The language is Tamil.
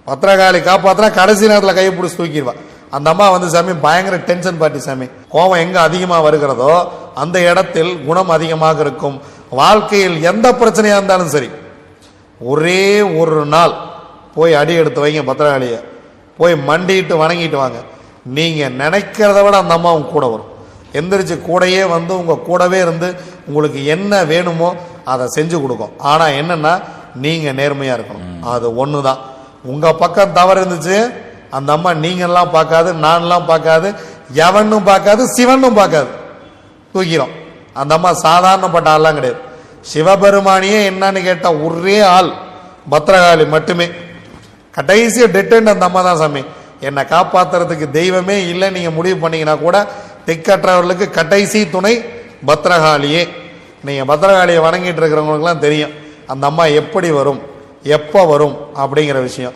பத்திரகாளி காப்பாத்தினா கடைசி நேரத்தில் கையை பிடிச்சி தூக்கிடுவா. அந்த அம்மா வந்து சாமி பயங்கர டென்ஷன் பார்ட்டி சாமி. கோபம் எங்க அதிகமாக வருகிறதோ அந்த இடத்தில் குணம் அதிகமாக இருக்கும். வாழ்க்கையில் எந்த பிரச்சனையா இருந்தாலும் சரி, ஒரே ஒரு நாள் போய் அடி எடுத்து வைங்க, பத்திரகாளியை போய் மண்டிட்டு வணங்கிட்டு வாங்க. நீங்க நினைக்கிறத விட அந்த அம்மா உங்க கூட வரும். எந்திரிச்சு கூடையே வந்து உங்க கூடவே இருந்து உங்களுக்கு என்ன வேணுமோ அதை செஞ்சு கொடுக்கும். ஆனா என்னன்னா நீங்க நேர்மையா இருக்கணும். அது ஒண்ணுதான். உங்க பக்கம் தவறு இருந்துச்சு, அந்த அம்மா நீங்கெல்லாம் பார்க்காது, நான்லாம் பார்க்காது, எவனும் பார்க்காது, சிவனும் பார்க்காது, தூக்கிறோம். அந்த அம்மா சாதாரணப்பட்ட ஆள்லாம் கிடையாது. சிவபெருமானியே என்னன்னு கேட்ட ஒரே ஆள் பத்திரகாளி மட்டுமே. கடைசியை டெட்டன்ட் அந்த அம்மா தான் சாமி. என்னை காப்பாத்துறதுக்கு தெய்வமே இல்லை நீங்க முடிவு பண்ணீங்கன்னா கூட திக்கற்றவர்களுக்கு கடைசி துணை பத்திரகாளியே. நீங்க பத்திரகாளியை வணங்கிட்டு இருக்கிறவங்களுக்குலாம் தெரியும் அந்த அம்மா எப்படி வரும், எப்போ வரும் அப்படிங்கிற விஷயம்.